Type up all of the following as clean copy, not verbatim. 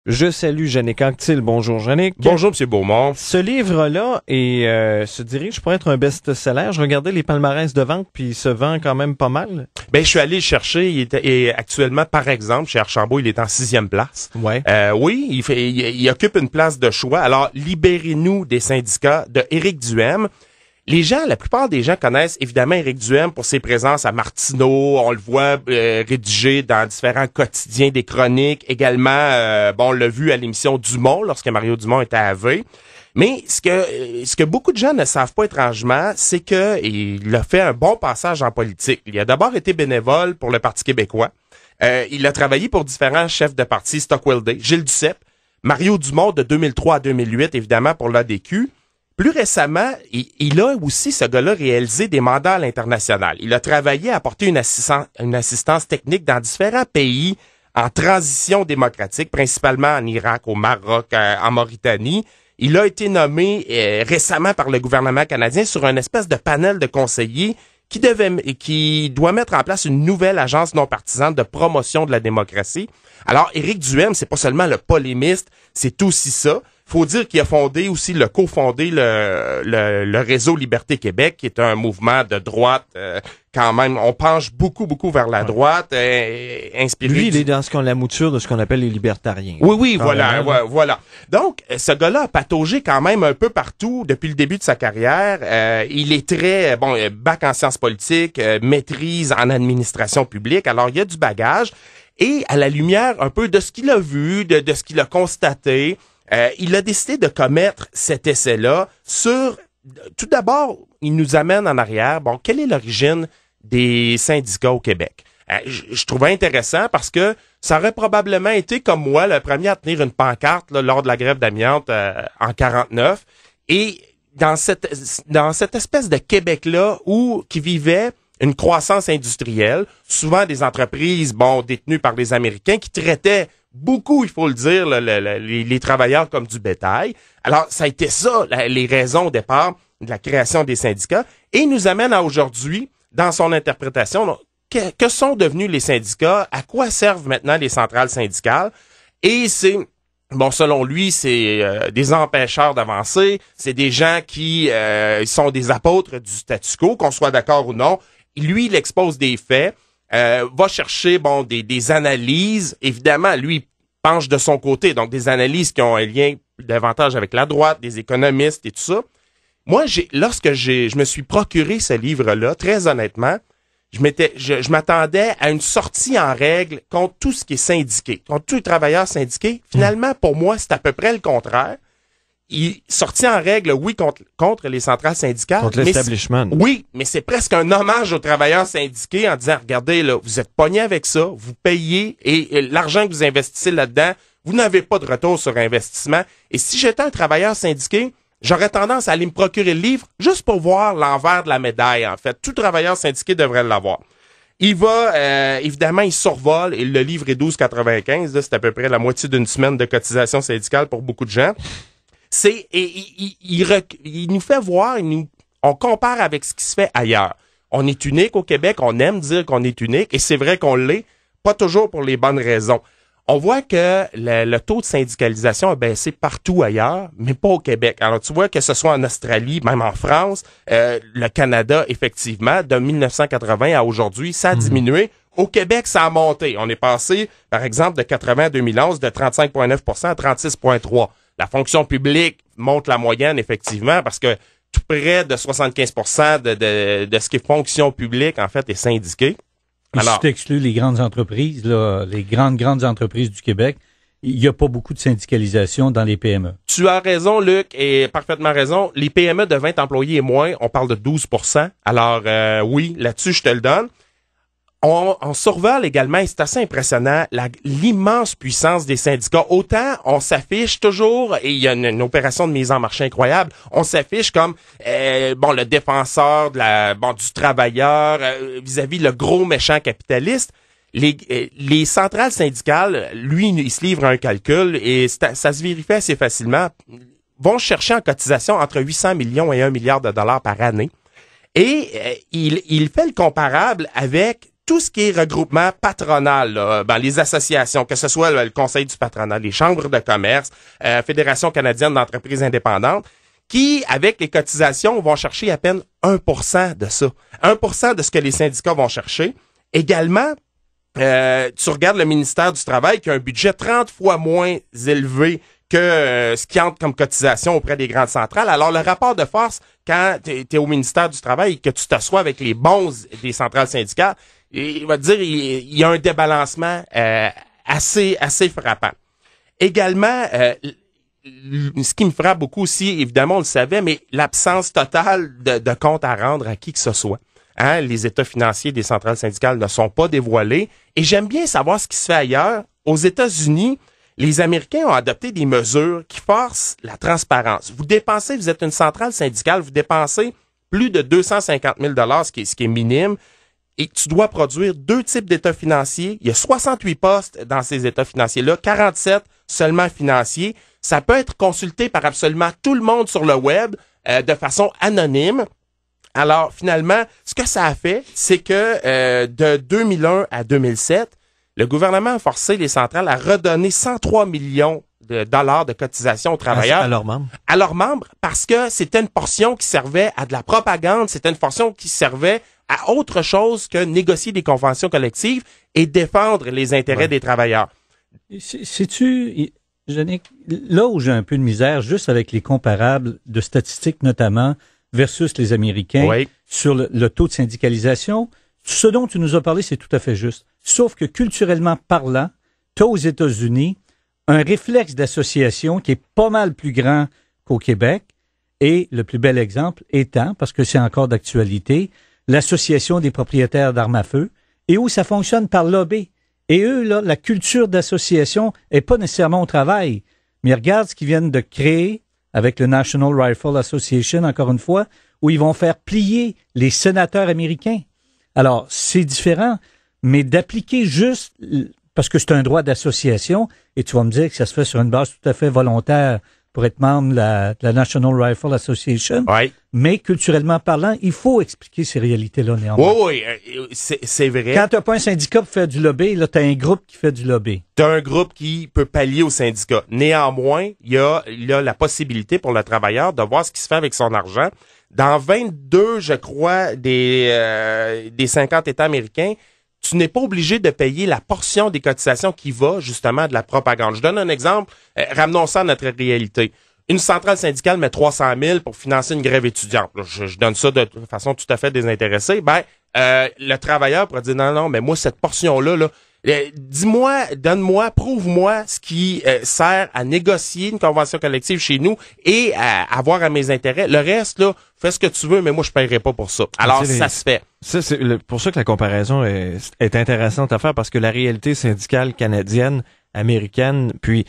Je salue Jannick Anctil. Bonjour, Jannick. Bonjour, M. Beaumont. Ce livre-là se dirige pour être un best-seller. Je regardais les palmarès de vente, puis il se vend quand même pas mal. Ben, je suis allé le chercher. Et actuellement, par exemple, chez Archambault, il est en 6e place. Ouais. Oui, il occupe une place de choix. Alors, Libérez-nous des syndicats de Éric Duhem. La plupart des gens connaissent évidemment Éric Duhem pour ses présences à Martineau. On le voit rédigé dans différents quotidiens des chroniques. Également, on l'a vu à l'émission Dumont lorsque Mario Dumont était à AV. Mais ce que beaucoup de gens ne savent pas étrangement, c'est que il a fait un bon passage en politique. Il a d'abord été bénévole pour le Parti québécois. Il a travaillé pour différents chefs de parti, Stockwell Day, Gilles Duceppe, Mario Dumont de 2003 à 2008, évidemment pour l'ADQ. Plus récemment, il a aussi, ce gars-là, réalisé des mandats à l'international. Il a travaillé à apporter une assistance technique dans différents pays en transition démocratique, principalement en Irak, au Maroc, en Mauritanie. Il a été nommé récemment par le gouvernement canadien sur une espèce de panel de conseillers qui doit mettre en place une nouvelle agence non partisane de promotion de la démocratie. Alors, Éric Duhem, c'est pas seulement le polémiste, c'est aussi ça. Faut dire qu'il a cofondé le réseau Liberté Québec, qui est un mouvement de droite quand même. On penche beaucoup vers la droite, inspiré. Lui, il est dans la mouture de ce qu'on appelle les libertariens. Oui, voilà. Donc, ce gars-là a pataugé quand même un peu partout depuis le début de sa carrière. Il est très, bac en sciences politiques, maîtrise en administration publique. Alors, il y a du bagage. Et à la lumière un peu de ce qu'il a vu, de ce qu'il a constaté, il a décidé de commettre cet essai-là sur... Tout d'abord, il nous amène en arrière. Bon, quelle est l'origine des syndicats au Québec? Je trouvais intéressant parce que ça aurait probablement été, comme moi, le premier à tenir une pancarte là, lors de la grève d'amiante en 49. Et dans cette espèce de Québec-là qui vivait une croissance industrielle, souvent des entreprises détenues par les Américains qui traitaient beaucoup, il faut le dire, les travailleurs comme du bétail. Alors, ça a été ça, les raisons au départ de la création des syndicats. Et il nous amène à aujourd'hui, dans son interprétation, que sont devenus les syndicats, à quoi servent maintenant les centrales syndicales. Et c'est, selon lui, c'est des empêcheurs d'avancer, c'est des gens qui sont des apôtres du statu quo, qu'on soit d'accord ou non. Lui, il expose des faits. Va chercher des analyses. Évidemment, lui penche de son côté, donc des analyses qui ont un lien davantage avec la droite, des économistes et tout ça. Moi, lorsque je me suis procuré ce livre-là, très honnêtement, je m'attendais à une sortie en règle contre tout ce qui est syndiqué, contre tous les travailleurs syndiqués. Finalement, pour moi, c'est à peu près le contraire. Il sorti en règle, oui, contre les centrales syndicales. Contre l'establishment. Oui, mais c'est presque un hommage aux travailleurs syndiqués en disant, regardez, là, vous êtes pognés avec ça, vous payez, et l'argent que vous investissez là-dedans, vous n'avez pas de retour sur investissement. Et si j'étais un travailleur syndiqué, j'aurais tendance à aller me procurer le livre juste pour voir l'envers de la médaille, en fait. Tout travailleur syndiqué devrait l'avoir. Il va, évidemment, il survole, et le livre est 12,95, c'est à peu près la moitié d'une semaine de cotisation syndicale pour beaucoup de gens. Il nous fait voir, on compare avec ce qui se fait ailleurs. On est unique au Québec, on aime dire qu'on est unique, et c'est vrai qu'on l'est, pas toujours pour les bonnes raisons. On voit que le taux de syndicalisation a baissé partout ailleurs, mais pas au Québec. Alors tu vois que ce soit en Australie, même en France, le Canada, effectivement, de 1980 à aujourd'hui, ça a diminué. Au Québec, ça a monté. On est passé, par exemple, de 80 à 2011, de 35,9% à 36,3%. La fonction publique monte la moyenne, effectivement, parce que tout près de 75% de ce qui est fonction publique, en fait, est syndiqué. Alors, si tu exclus les grandes entreprises, là, les grandes entreprises du Québec, il n'y a pas beaucoup de syndicalisation dans les PME. Tu as raison, Luc, et parfaitement raison. Les PME de 20 employés et moins, on parle de 12%. Alors, oui, là-dessus, je te le donne. On survole également, et c'est assez impressionnant, l'immense puissance des syndicats. Autant on s'affiche toujours, et il y a une opération de mise en marché incroyable, on s'affiche comme le défenseur du travailleur vis-à-vis le gros méchant capitaliste. Les centrales syndicales, lui, il se livre un calcul, et ça se vérifie assez facilement, vont chercher en cotisation entre 800 millions et 1 milliard de dollars par année. Et il fait le comparable avec tout ce qui est regroupement patronal, là, les associations, que ce soit le Conseil du patronat, les chambres de commerce, Fédération canadienne d'entreprises indépendantes, qui, avec les cotisations, vont chercher à peine 1% de ça. 1% de ce que les syndicats vont chercher. Également, tu regardes le ministère du Travail qui a un budget 30 fois moins élevé que ce qui entre comme cotisation auprès des grandes centrales. Alors, le rapport de force, quand tu es au ministère du Travail et que tu t'assois avec les bons des centrales syndicales, il va te dire il y a un débalancement assez frappant. Également, ce qui me frappe beaucoup aussi, évidemment, on le savait, mais l'absence totale de comptes à rendre à qui que ce soit. Hein, les états financiers des centrales syndicales ne sont pas dévoilés. Et j'aime bien savoir ce qui se fait ailleurs. Aux États-Unis, les Américains ont adopté des mesures qui forcent la transparence. Vous êtes une centrale syndicale, vous dépensez plus de 250 000 $, ce qui est minime, et tu dois produire 2 types d'états financiers. Il y a 68 postes dans ces états financiers-là, 47 seulement financiers. Ça peut être consulté par absolument tout le monde sur le web de façon anonyme. Alors, finalement, ce que ça a fait, c'est que de 2001 à 2007, le gouvernement a forcé les centrales à redonner 103 millions de dollars de cotisation aux travailleurs. À leurs membres. À leurs membres, parce que c'était une portion qui servait à de la propagande, c'était une portion qui servait à autre chose que négocier des conventions collectives et défendre les intérêts des travailleurs. Sais-tu, Yannick, là où j'ai un peu de misère, juste avec les comparables de statistiques notamment, versus les Américains, sur le taux de syndicalisation, ce dont tu nous as parlé, c'est tout à fait juste. Sauf que culturellement parlant, tu as aux États-Unis un réflexe d'association qui est pas mal plus grand qu'au Québec, et le plus bel exemple étant, parce que c'est encore d'actualité, l'Association des propriétaires d'armes à feu, et où ça fonctionne par lobby. Et eux, là, la culture d'association est pas nécessairement au travail, mais regarde ce qu'ils viennent de créer avec le National Rifle Association, encore une fois, où ils vont faire plier les sénateurs américains. Alors, c'est différent, mais d'appliquer juste, parce que c'est un droit d'association, et tu vas me dire que ça se fait sur une base tout à fait volontaire pour être membre de la National Rifle Association, mais culturellement parlant, il faut expliquer ces réalités-là néanmoins. Oui, c'est vrai. Quand t'as pas un syndicat pour faire du lobby, là, t'as un groupe qui fait du lobby. T'as un groupe qui peut pallier au syndicat. Néanmoins, il y a la possibilité pour le travailleur de voir ce qui se fait avec son argent. Dans 22, je crois, des 50 États américains, tu n'es pas obligé de payer la portion des cotisations qui va justement de la propagande. Je donne un exemple, ramenons ça à notre réalité. Une centrale syndicale met 300 000 pour financer une grève étudiante. Je donne ça de façon tout à fait désintéressée. Le travailleur pourrait dire non, mais moi, cette portion-là, dis-moi, donne-moi, prouve-moi ce qui sert à négocier une convention collective chez nous et à avoir à mes intérêts. Le reste, là, fais ce que tu veux, mais moi, je paierai pas pour ça. Alors, ça se fait. Ça, c'est pour ça que la comparaison est intéressante à faire, parce que la réalité syndicale canadienne, américaine, puis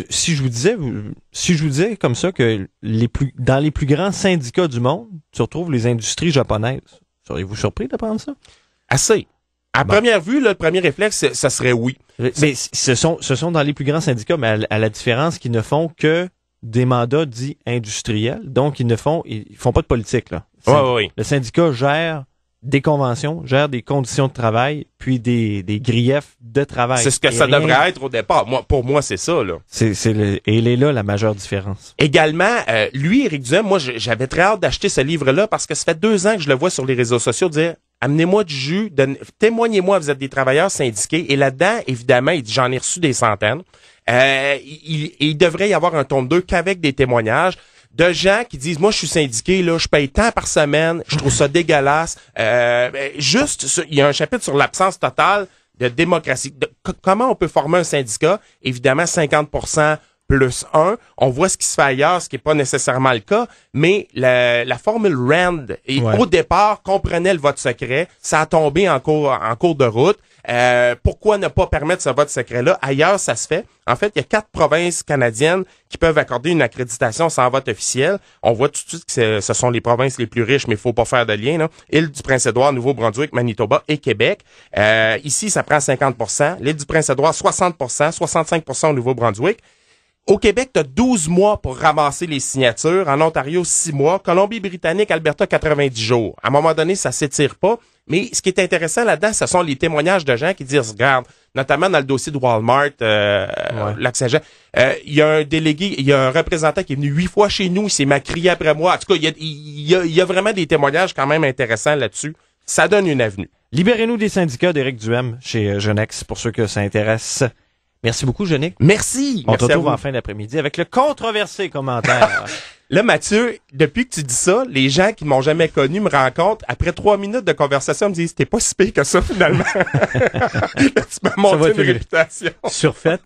si je vous disais comme ça que dans les plus grands syndicats du monde, tu retrouves les industries japonaises. Seriez-vous surpris d'apprendre ça? Assez. À première vue, le premier réflexe, ça serait oui. Mais ce sont dans les plus grands syndicats, mais à la différence qu'ils ne font que des mandats dits industriels. Donc, ils font pas de politique, là. Oui. Le syndicat gère des conventions, gère des conditions de travail, puis des griefs de travail. C'est ce que ça devrait être au départ. Pour moi, c'est ça, là. Et il est là la majeure différence. Également, lui, Éric Duhem, moi, j'avais très hâte d'acheter ce livre-là parce que ça fait 2 ans que je le vois sur les réseaux sociaux dire amenez-moi du jus, témoignez-moi, vous êtes des travailleurs syndiqués. Et là-dedans, évidemment, il dit j'en ai reçu des centaines. Il devrait y avoir un tome 2 qu'avec des témoignages de gens qui disent moi je suis syndiqué, là, je paye tant par semaine, je trouve ça dégueulasse. Il y a un chapitre sur l'absence totale de démocratie. Comment on peut former un syndicat? Évidemment, 50% plus 1. On voit ce qui se fait ailleurs, ce qui n'est pas nécessairement le cas, mais la formule RAND, au départ, comprenait le vote secret. Ça a tombé en cours de route. Pourquoi ne pas permettre ce vote secret-là? Ailleurs, ça se fait. En fait, il y a 4 provinces canadiennes qui peuvent accorder une accréditation sans vote officiel. On voit tout de suite que ce sont les provinces les plus riches, mais il faut pas faire de lien, là. Île du Prince-Édouard, Nouveau-Brunswick, Manitoba et Québec. Ici, ça prend 50%. L'île du Prince-Édouard, 60%, 65% au Nouveau-Brunswick. Au Québec, tu as 12 mois pour ramasser les signatures. En Ontario, 6 mois. Colombie-Britannique, Alberta, 90 jours. À un moment donné, ça s'étire pas. Mais ce qui est intéressant là-dedans, ce sont les témoignages de gens qui disent, regarde, notamment dans le dossier de Walmart, Lac-Saint-Jean, il y a un délégué, il y a un représentant qui est venu 8 fois chez nous, il s'est crié après moi. En tout cas, il y a vraiment des témoignages quand même intéressants là-dessus. Ça donne une avenue. Libérez-nous des syndicats d'Éric Duhem chez Genex, pour ceux que ça intéresse. Merci beaucoup, Jeannick. Merci. On te retrouve en fin d'après-midi avec le controversé commentaire. Là, Mathieu, depuis que tu dis ça, les gens qui m'ont jamais connu me rencontrent. Après 3 minutes de conversation, ils me disent, t'es pas si pire que ça, finalement. Là, tu m'as montré une réputation. Surfaite.